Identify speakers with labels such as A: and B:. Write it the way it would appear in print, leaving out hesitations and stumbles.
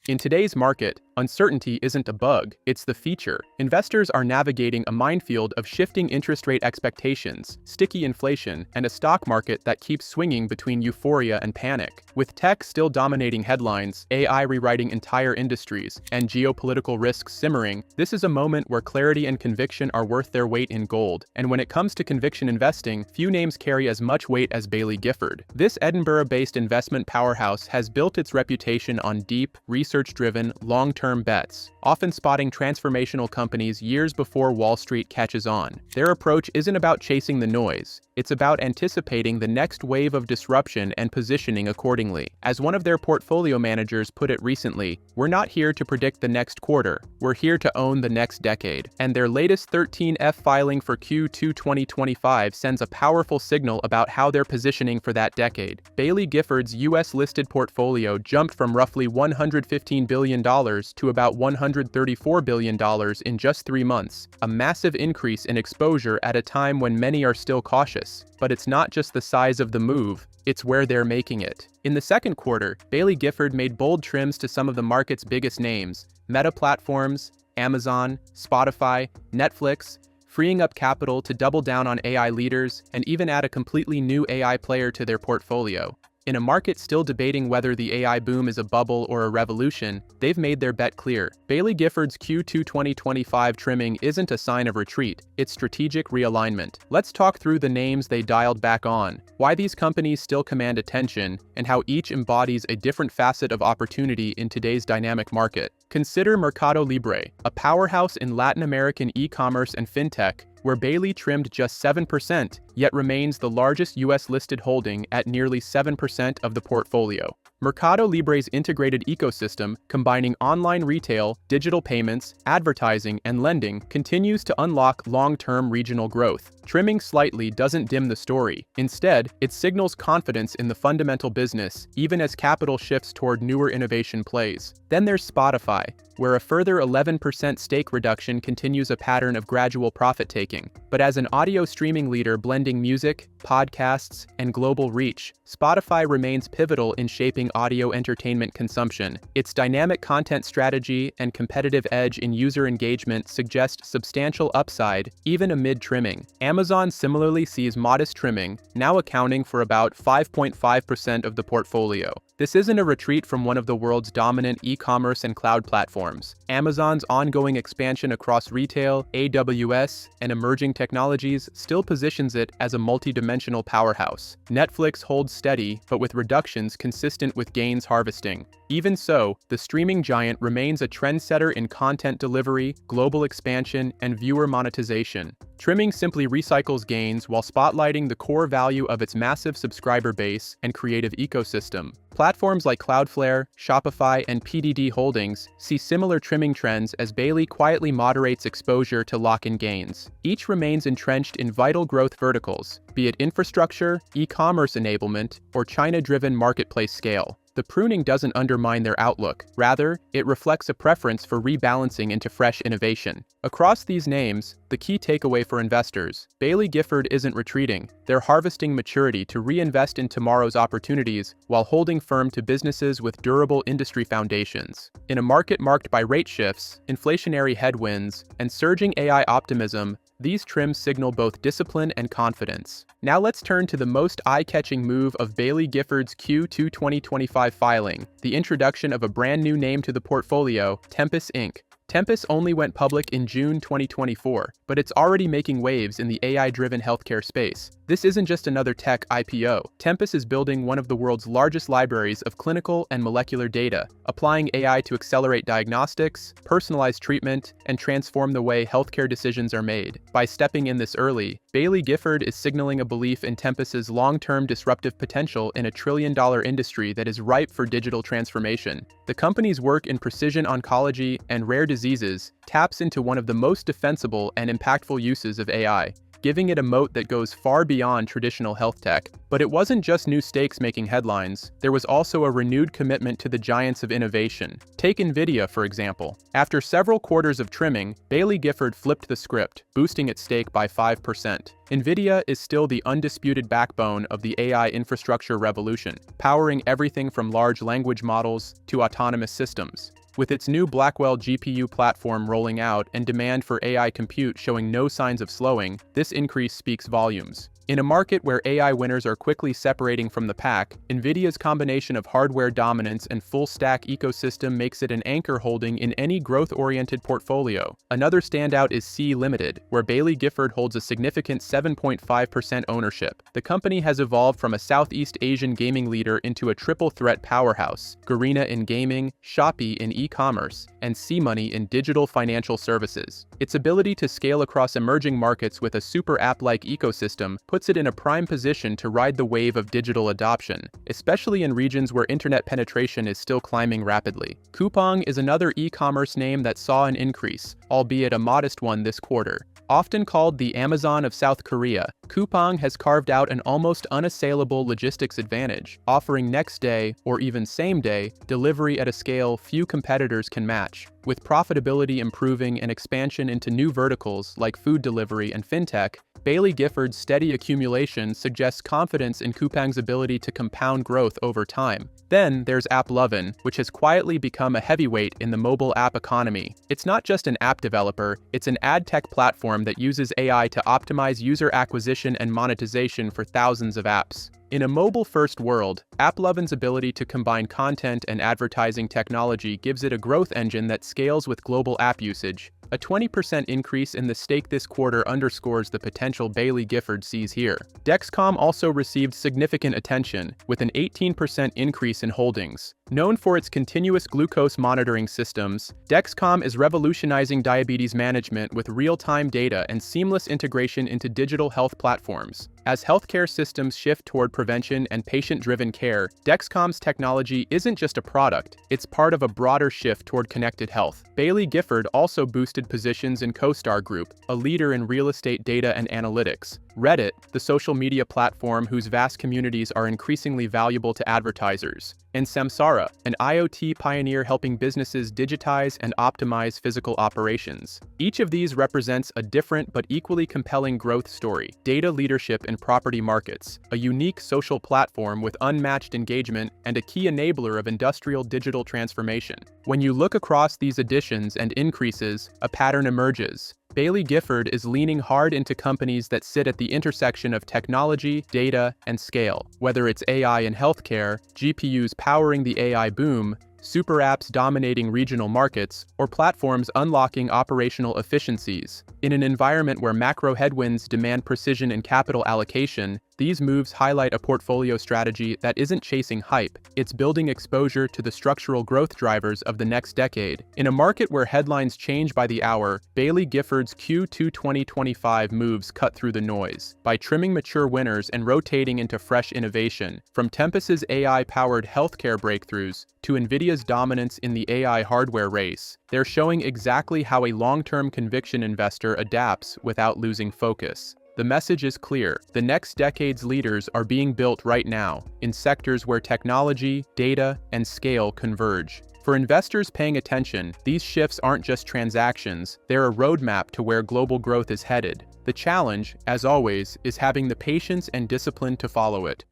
A: In today's market, uncertainty isn't a bug, it's the feature. Investors are navigating a minefield of shifting interest rate expectations, sticky inflation, and a stock market that keeps swinging between euphoria and panic. With tech still dominating headlines, AI rewriting entire industries, and geopolitical risks simmering, this is a moment where clarity and conviction are worth their weight in gold. And when it comes to conviction investing, few names carry as much weight as Baillie Gifford. This Edinburgh-based investment powerhouse has built its reputation on deep, research-driven, long-term bets, often spotting transformational companies years before Wall Street catches on. Their approach isn't about chasing the noise. It's about anticipating the next wave of disruption and positioning accordingly. As one of their portfolio managers put it recently, "We're not here to predict the next quarter, we're here to own the next decade." And their latest 13F filing for Q2 2025 sends a powerful signal about how they're positioning for that decade. Baillie Gifford's US-listed portfolio jumped from roughly $115 billion to about $134 billion in just 3 months, a massive increase in exposure at a time when many are still cautious. But it's not just the size of the move, it's where they're making it. In the second quarter, Baillie Gifford made bold trims to some of the market's biggest names: Meta Platforms, Amazon, Spotify, Netflix, freeing up capital to double down on AI leaders and even add a completely new AI player to their portfolio. In a market still debating whether the AI boom is a bubble or a revolution, they've made their bet clear. Baillie Gifford's Q2 2025 trimming isn't a sign of retreat, it's strategic realignment. Let's talk through the names they dialed back on, why these companies still command attention, and how each embodies a different facet of opportunity in today's dynamic market. Consider Mercado Libre, a powerhouse in Latin American e-commerce and fintech, where Baillie trimmed just 7%, yet remains the largest US-listed holding at nearly 7% of the portfolio. Mercado Libre's integrated ecosystem, combining online retail, digital payments, advertising, and lending, continues to unlock long-term regional growth. Trimming slightly doesn't dim the story. Instead, it signals confidence in the fundamental business, even as capital shifts toward newer innovation plays. Then there's Spotify, where a further 11% stake reduction continues a pattern of gradual profit-taking. But as an audio streaming leader blending music, podcasts, and global reach, Spotify remains pivotal in shaping audio entertainment consumption. Its dynamic content strategy and competitive edge in user engagement suggest substantial upside, even amid trimming. Amazon similarly sees modest trimming, now accounting for about 5.5% of the portfolio. This isn't a retreat from one of the world's dominant e-commerce and cloud platforms. Amazon's ongoing expansion across retail, AWS, and emerging technologies still positions it as a multi-dimensional powerhouse. Netflix holds steady, but with reductions consistent with gains harvesting. Even so, the streaming giant remains a trendsetter in content delivery, global expansion, and viewer monetization. Trimming simply recycles gains while spotlighting the core value of its massive subscriber base and creative ecosystem. Platforms like Cloudflare, Shopify, and PDD Holdings see similar trimming trends as Baillie quietly moderates exposure to lock-in gains. Each remains entrenched in vital growth verticals, be it infrastructure, e-commerce enablement, or China-driven marketplace scale. The pruning doesn't undermine their outlook. Rather, it reflects a preference for rebalancing into fresh innovation. Across these names, the key takeaway for investors: Baillie Gifford isn't retreating. They're harvesting maturity to reinvest in tomorrow's opportunities while holding firm to businesses with durable industry foundations. In a market marked by rate shifts, inflationary headwinds, and surging AI optimism, these trims signal both discipline and confidence. Now let's turn to the most eye-catching move of Baillie Gifford's Q2 2025 filing, the introduction of a brand new name to the portfolio, Tempus Inc. Tempus only went public in June 2024, but it's already making waves in the AI-driven healthcare space. This isn't just another tech IPO. Tempus is building one of the world's largest libraries of clinical and molecular data, applying AI to accelerate diagnostics, personalize treatment, and transform the way healthcare decisions are made. By stepping in this early, Baillie Gifford is signaling a belief in Tempus's long-term disruptive potential in a trillion-dollar industry that is ripe for digital transformation. The company's work in precision oncology and rare diseases taps into one of the most defensible and impactful uses of AI: giving it a moat that goes far beyond traditional health tech. But it wasn't just new stakes making headlines, there was also a renewed commitment to the giants of innovation. Take Nvidia, for example. After several quarters of trimming, Baillie Gifford flipped the script, boosting its stake by 5%. Nvidia is still the undisputed backbone of the AI infrastructure revolution, powering everything from large language models to autonomous systems. With its new Blackwell GPU platform rolling out and demand for AI compute showing no signs of slowing, this increase speaks volumes. In a market where AI winners are quickly separating from the pack, Nvidia's combination of hardware dominance and full-stack ecosystem makes it an anchor holding in any growth-oriented portfolio. Another standout is Sea Limited, where Baillie Gifford holds a significant 7.5% ownership. The company has evolved from a Southeast Asian gaming leader into a triple-threat powerhouse: Garena in gaming, Shopee in e-commerce, and SeaMoney in digital financial services. Its ability to scale across emerging markets with a super app-like ecosystem puts it in a prime position to ride the wave of digital adoption, especially in regions where internet penetration is still climbing rapidly. Coupang is another e-commerce name that saw an increase, albeit a modest one this quarter. Often called the Amazon of South Korea, Coupang has carved out an almost unassailable logistics advantage, offering next-day, or even same-day, delivery at a scale few competitors can match. With profitability improving and expansion into new verticals like food delivery and fintech, Baillie Gifford's steady accumulation suggests confidence in Coupang's ability to compound growth over time. Then there's AppLovin, which has quietly become a heavyweight in the mobile app economy. It's not just an app developer, it's an ad tech platform that uses AI to optimize user acquisition and monetization for thousands of apps. In a mobile-first world, AppLovin's ability to combine content and advertising technology gives it a growth engine that scales with global app usage. A 20% increase in the stake this quarter underscores the potential Baillie Gifford sees here. Dexcom also received significant attention, with an 18% increase in holdings. Known for its continuous glucose monitoring systems, Dexcom is revolutionizing diabetes management with real-time data and seamless integration into digital health platforms. As healthcare systems shift toward prevention and patient-driven care, Dexcom's technology isn't just a product, it's part of a broader shift toward connected health. Baillie Gifford also boosted positions in CoStar Group, a leader in real estate data and analytics. Reddit, the social media platform whose vast communities are increasingly valuable to advertisers. And Samsara, an IoT pioneer helping businesses digitize and optimize physical operations. Each of these represents a different but equally compelling growth story: data leadership in property markets, a unique social platform with unmatched engagement, and a key enabler of industrial digital transformation. When you look across these additions and increases, a pattern emerges. Baillie Gifford is leaning hard into companies that sit at the intersection of technology, data, and scale. Whether it's AI in healthcare, GPUs powering the AI boom, super apps dominating regional markets, or platforms unlocking operational efficiencies. In an environment where macro headwinds demand precision and capital allocation, these moves highlight a portfolio strategy that isn't chasing hype, it's building exposure to the structural growth drivers of the next decade. In a market where headlines change by the hour, Baillie Gifford's Q2 2025 moves cut through the noise. By trimming mature winners and rotating into fresh innovation, from Tempus's AI-powered healthcare breakthroughs to Nvidia's dominance in the AI hardware race, they're showing exactly how a long-term conviction investor adapts without losing focus. The message is clear: the next decade's leaders are being built right now, in sectors where technology, data, and scale converge. For investors paying attention, these shifts aren't just transactions, they're a roadmap to where global growth is headed. The challenge, as always, is having the patience and discipline to follow it.